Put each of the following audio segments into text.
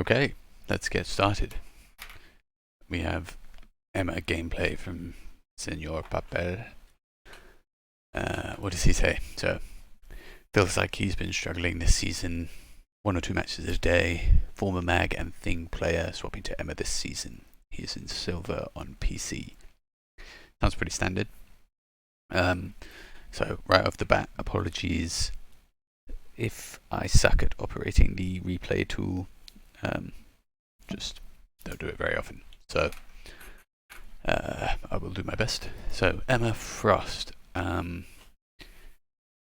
Okay, let's get started. We have Emma gameplay from senorpapel. What does he say? So, feels like he's been struggling this season. 1 or 2 matches a day. Former mag and thing player swapping to Emma this season. He is in silver on PC. Sounds pretty standard. So right off the bat, apologies if I suck at operating the replay tool. Just don't do it very often. So I will do my best. So Emma Frost,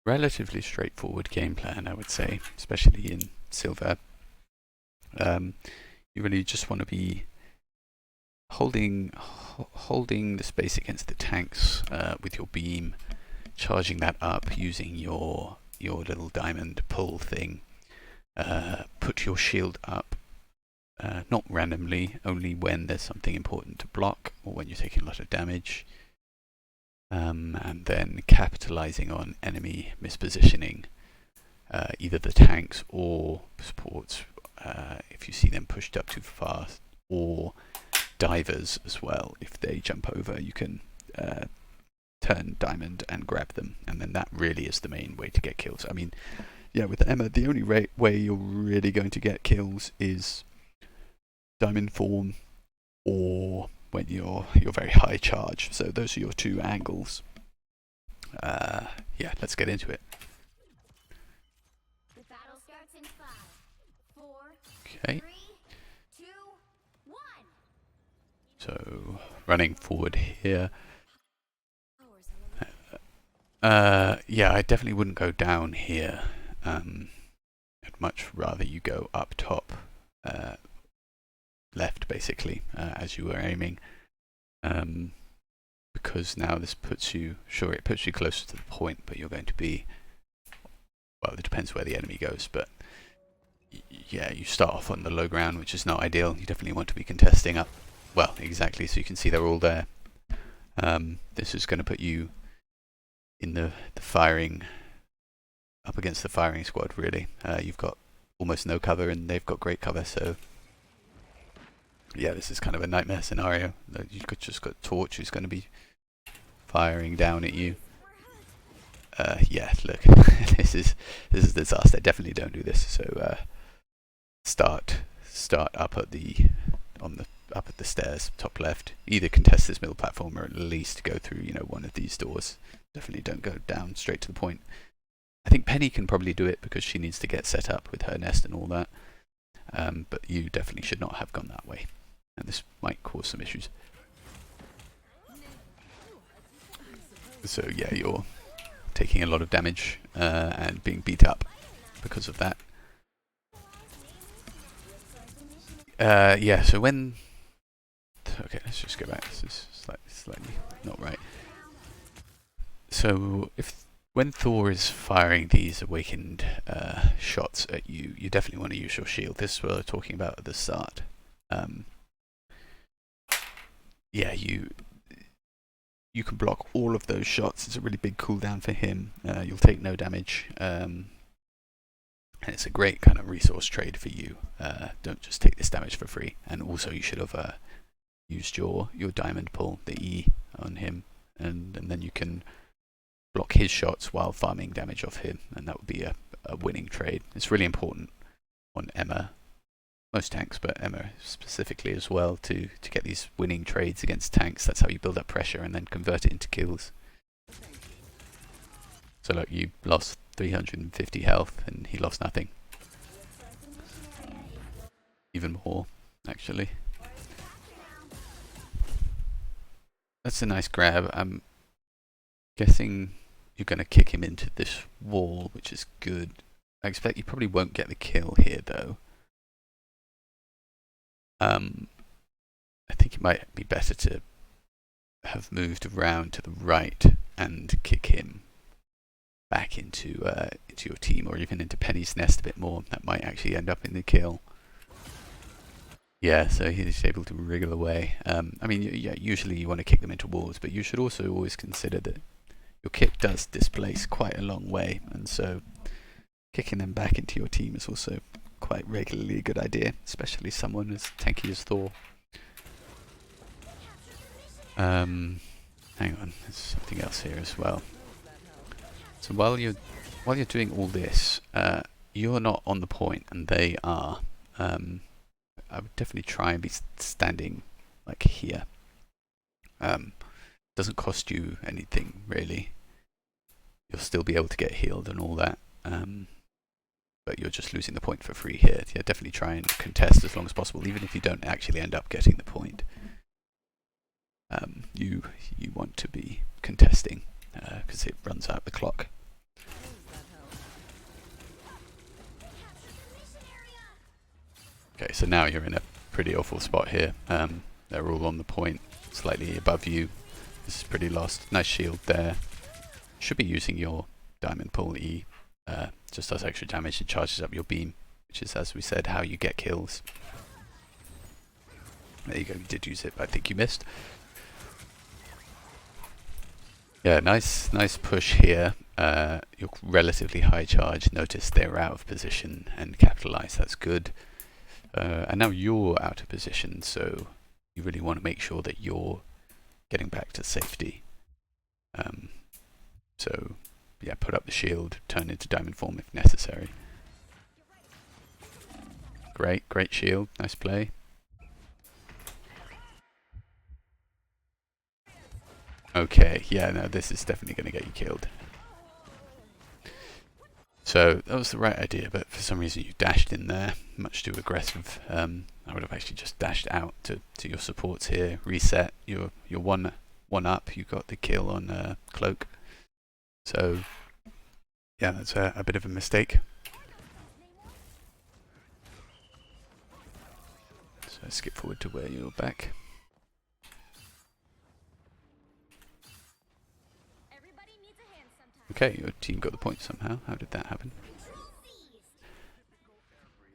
relatively straightforward game plan, I would say, especially in silver. You really just want to be holding the space against the tanks with your beam, charging that up using your little diamond pull thing. Put your shield up, not randomly, only when there's something important to block or when you're taking a lot of damage. And then capitalizing on enemy mispositioning, either the tanks or supports, if you see them pushed up too fast, or divers as well. If they jump over, you can turn diamond and grab them, and then that really is the main way to get kills. I mean, yeah, with Emma, the only way you're really going to get kills is diamond form or when you're very high charge. So those are your two angles. Yeah, let's get into it. The battle starts in 5, 4, Okay. 3, 2, 1. So running forward here. Yeah, I definitely wouldn't go down here. I'd much rather you go up top, left basically, as you were aiming, because now this puts you, sure, it puts you closer to the point, but you're going to be, well, it depends where the enemy goes, but yeah, you start off on the low ground, which is not ideal. You definitely want to be contesting up, well, exactly, so you can see they're all there. This is going to put you in the firing, up against the firing squad, really. You've got almost no cover and they've got great cover, so yeah, this is kind of a nightmare scenario. You could just got Torch who's going to be firing down at you. Yeah, look, this is a disaster. Definitely don't do this. So start up at the stairs, top left. Either contest this middle platform or at least go through, one of these doors. Definitely don't go down straight to the point. I think Penny can probably do it because she needs to get set up with her nest and all that. But you definitely should not have gone that way, and this might cause some issues. So yeah, you're taking a lot of damage and being beat up because of that. Yeah, so when... Okay, let's just go back. This is slightly not right. So when Thor is firing these awakened shots at you, you definitely want to use your shield. This is what I was talking about at the start. Yeah, you can block all of those shots. It's a really big cooldown for him. You'll take no damage. And it's a great kind of resource trade for you. Don't just take this damage for free. And also you should have used your diamond pull, the E, on him. And then you can block his shots while farming damage off him, and that would be a winning trade. It's really important on Emma, most tanks, but Emma specifically as well, to get these winning trades against tanks. That's how you build up pressure and then convert it into kills. So look, you lost 350 health and he lost nothing. Even more, actually. That's a nice grab. I'm guessing you're going to kick him into this wall, which is good. I expect you probably won't get the kill here, though. I think it might be better to have moved around to the right and kick him back into your team, or even into Penny's nest a bit more. That might actually end up in the kill. Yeah, so he's able to wriggle away. I mean, yeah, usually you want to kick them into walls, but you should also always consider that your kick does displace quite a long way, and so kicking them back into your team is also quite regularly a good idea, especially someone as tanky as Thor. Hang on, there's something else here as well. So while you're doing all this, you're not on the point and they are. I would definitely try and be standing like here. Doesn't cost you anything really. You'll still be able to get healed and all that, but you're just losing the point for free here. Yeah, definitely try and contest as long as possible, even if you don't actually end up getting the point. You want to be contesting because it runs out the clock. Okay, so now you're in a pretty awful spot here. They're all on the point, slightly above you. This is pretty lost. Nice shield there. Should be using your Diamond Pull E. Just does extra damage and charges up your beam, which is, as we said, how you get kills. There you go, you did use it, but I think you missed. Yeah, nice push here. You're relatively high charge. Notice they're out of position and capitalize. That's good. And now you're out of position, so you really want to make sure that you're getting back to safety. So yeah, put up the shield, turn into diamond form if necessary. Great shield, nice play. Okay, yeah, no, this is definitely going to get you killed. So that was the right idea, but for some reason you dashed in there, much too aggressive. I would have actually just dashed out to your supports here, reset. You're one up. You got the kill on Cloak. So yeah, that's a bit of a mistake. So skip forward to where you're back. Okay, your team got the point somehow. How did that happen?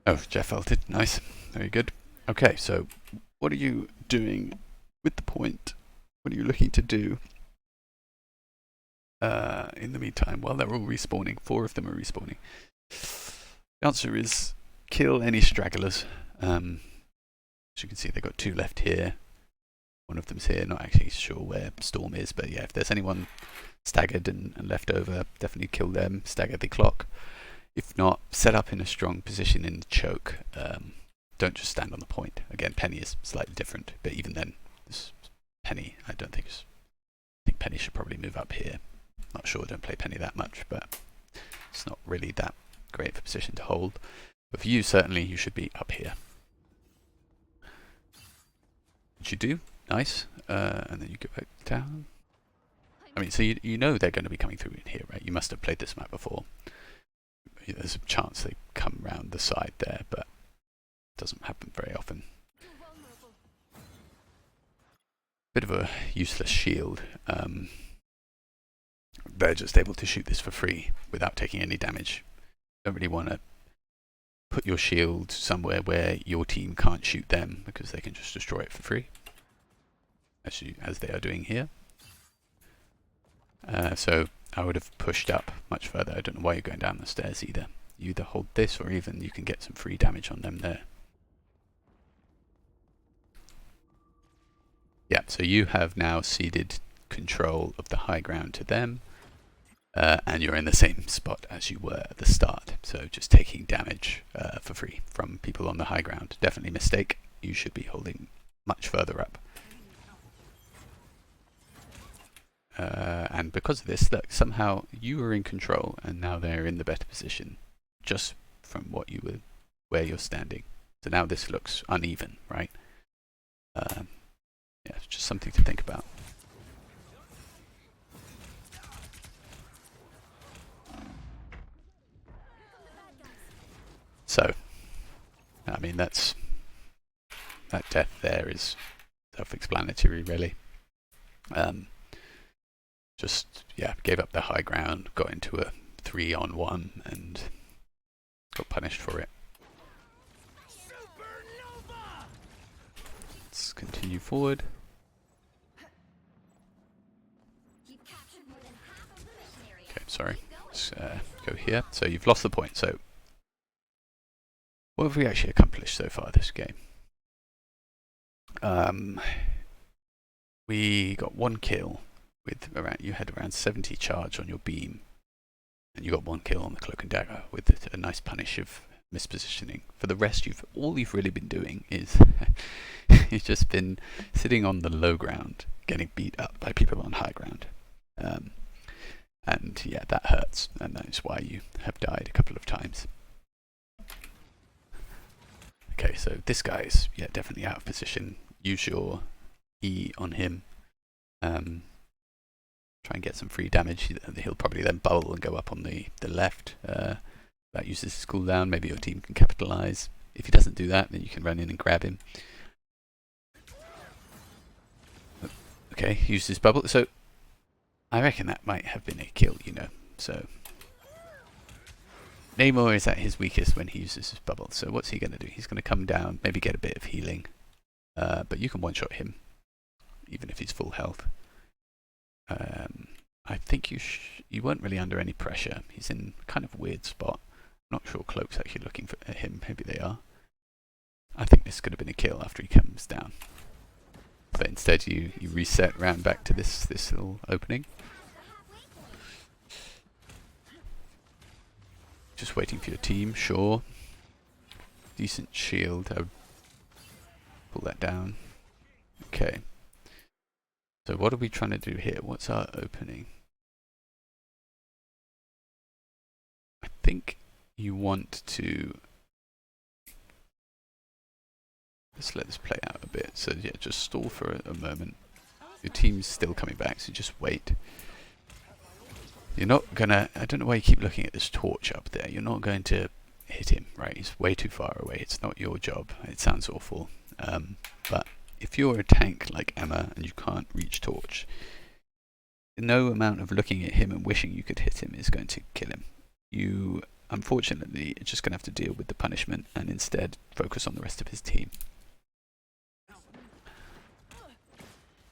Oh, Jeff ulted. Nice. Very good. Okay, so what are you doing with the point? What are you looking to do in the meantime while they're all respawning? 4 of them are respawning. The answer is kill any stragglers. As you can see, they've got 2 left here. One of them's here. Not actually sure where Storm is, but yeah, if there's anyone staggered and left over, definitely kill them, stagger the clock. If not, set up in a strong position in the choke. Don't just stand on the point. Again, Penny is slightly different, but even then, this Penny, I think Penny should probably move up here. Not sure, don't play Penny that much, but it's not really that great of a position to hold. But for you, certainly, you should be up here. Which you do, nice, and then you go back down. I mean, so you know they're going to be coming through in here, right? You must have played this map before. There's a chance they come round the side there, but it doesn't happen very often. Bit of a useless shield. They're just able to shoot this for free without taking any damage. Don't really want to put your shield somewhere where your team can't shoot them, because they can just destroy it for free, as they are doing here. So I would have pushed up much further. I don't know why you're going down the stairs either. You either hold this, or even you can get some free damage on them there. Yeah, so you have now ceded control of the high ground to them, and you're in the same spot as you were at the start. So just taking damage for free from people on the high ground. Definitely a mistake. You should be holding much further up. And because of this, look, somehow you were in control, and now they're in the better position, just from where you're standing. So now this looks uneven, right? Yeah, it's just something to think about. So, I mean, that death there is self-explanatory, really. Just, yeah, gave up the high ground, got into a 3-on-1, and got punished for it. Let's continue forward. Okay, sorry. Let's go here. So you've lost the point. So What have we actually accomplished so far this game? We got 1 kill with you had around 70 charge on your beam, and you got 1 kill on the cloak and dagger with a nice punish of mispositioning. For the rest, all you've really been doing is you've just been sitting on the low ground, getting beat up by people on high ground. And yeah, that hurts, and that is why you have died a couple of times. Okay, so this guy's definitely out of position. Use your E on him. Try and get some free damage. He'll probably then bubble and go up on the left. That uses his cooldown. Maybe your team can capitalize. If he doesn't do that, then you can run in and grab him. Okay, use his bubble. So I reckon that might have been a kill, you know. So Namor is at his weakest when he uses his bubble. So what's he going to do? He's going to come down, maybe get a bit of healing. But you can one-shot him, even if he's full health. I think you weren't really under any pressure. He's in kind of a weird spot. Not sure Cloak's actually looking for him. Maybe they are. I think this could have been a kill after he comes down. But instead you reset round back to this little opening. Just waiting for your team, sure. Decent shield. I would pull that down. Okay. So what are we trying to do here? What's our opening? I think you want to... Let's let this play out a bit. So yeah, just stall for a moment. Your team's still coming back, so just wait. You're not gonna... I don't know why you keep looking at this torch up there. You're not going to hit him, right? He's way too far away. It's not your job. It sounds awful. But if you're a tank like Emma and you can't reach torch, no amount of looking at him and wishing you could hit him is going to kill him. You, unfortunately, are just going to have to deal with the punishment and instead focus on the rest of his team.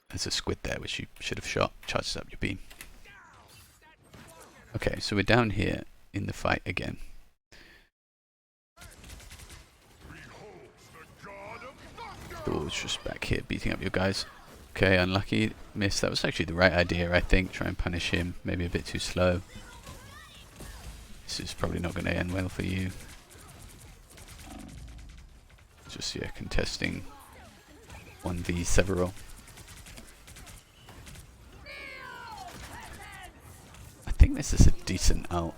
There's a squid there which you should have shot. Charges up your beam. Okay, so we're down here in the fight again. Thor's just back here beating up your guys. Okay, unlucky. Missed. That was actually the right idea, I think. Try and punish him. Maybe a bit too slow. This is probably not going to end well for you. Just, yeah, contesting 1v several. I think this is a decent ult.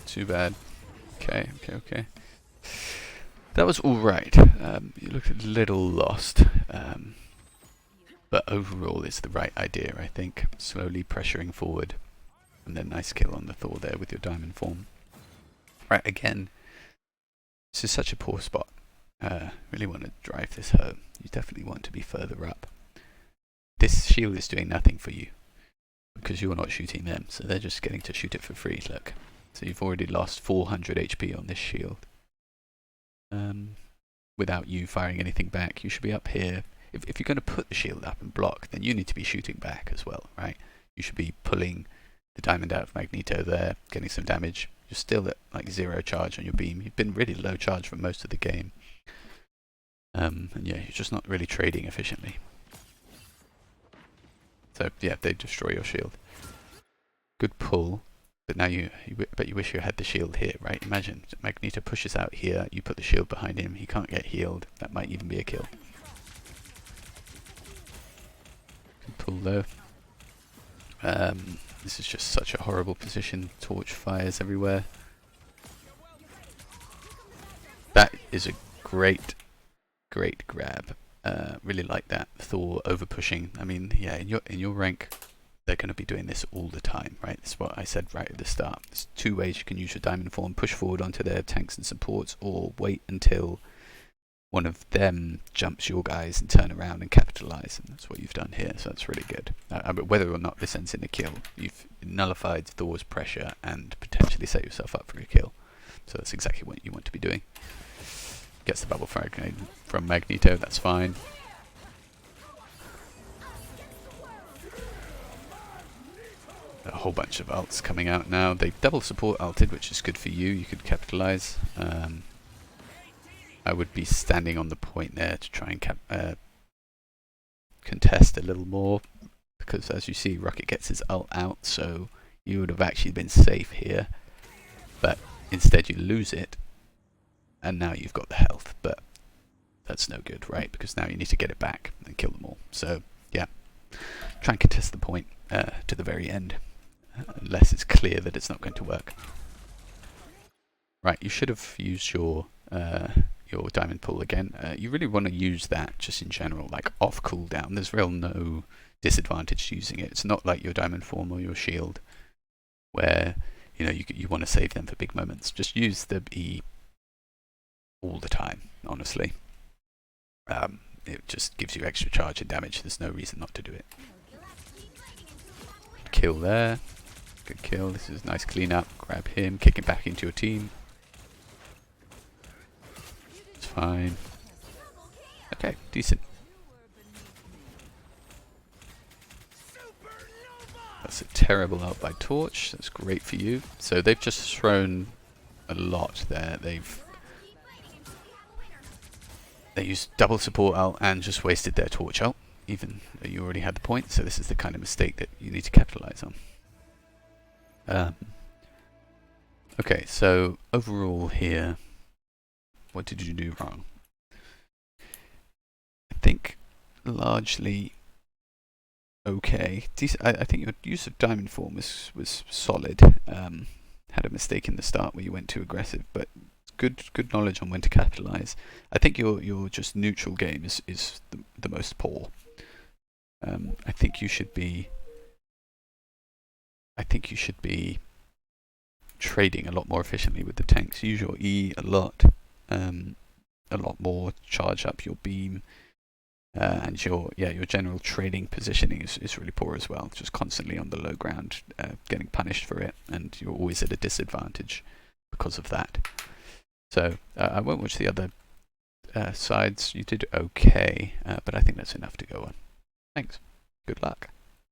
Too bad. Okay. That was alright. You looked a little lost. But overall it's the right idea, I think. Slowly pressuring forward. And then nice kill on the Thor there with your diamond form. Right, again. This is such a poor spot. Really want to drive this home. You definitely want to be further up. This shield is doing nothing for you. Because you're not shooting them. So they're just getting to shoot it for free, look. So you've already lost 400 HP on this shield. Without you firing anything back, you should be up here. If you're going to put the shield up and block, then you need to be shooting back as well, right? You should be pulling the diamond out of Magneto there, getting some damage. You're still at like 0 charge on your beam. You've been really low charge for most of the game. And yeah, you're just not really trading efficiently. So yeah, they destroy your shield. Good pull. But now but you wish you had the shield here, right? Imagine Magneto pushes out here, you put the shield behind him, he can't get healed. That might even be a kill. Good pull though. This is just such a horrible position. Torch fires everywhere. That is a great grab. Really like that. Thor over pushing. I mean, yeah, in your rank, they're going to be doing this all the time, right? That's what I said right at the start. There's 2 ways you can use your diamond form: push forward onto their tanks and supports, or wait until one of them jumps your guys and turn around and capitalize. And that's what you've done here, so that's really good. But whether or not this ends in a kill, you've nullified Thor's pressure and potentially set yourself up for a kill. So that's exactly what you want to be doing. Gets the bubble frag from Magneto, that's fine. a whole bunch of ults coming out now. They double support ulted, which is good for you. You could capitalize. I would be standing on the point there to try and contest a little more, because as you see, Rocket gets his ult out, so you would have actually been safe here. But instead you lose it, and now you've got the health, but that's no good, right? Because now you need to get it back and kill them all. So yeah, try and contest the point to the very end, unless it's clear that it's not going to work. Right, you should have used your diamond pool again. You really want to use that just in general, like off cooldown. There's real no disadvantage to using it. It's not like your diamond form or your shield, where you want to save them for big moments. Just use the E all the time, honestly. It just gives you extra charge and damage. There's no reason not to do it. Kill there. Good kill. This is a nice clean up. Grab him, kick him back into your team. It's fine. Okay, decent. That's a terrible ult by Torch. That's great for you. So they've just thrown a lot there. They used double support ult and just wasted their Torch ult, even though you already had the point. So this is the kind of mistake that you need to capitalize on. Okay, so overall here, what did you do wrong? I think largely okay. I think your use of diamond form was solid. Had a mistake in the start where you went too aggressive, but good knowledge on when to capitalize. I think your just neutral game is the most poor. I think you should be trading a lot more efficiently with the tanks. Use your E a lot more. Charge up your beam, and your general trading positioning is really poor as well. Just constantly on the low ground, getting punished for it, and you're always at a disadvantage because of that. So I won't watch the other sides. You did okay, but I think that's enough to go on. Thanks. Good luck.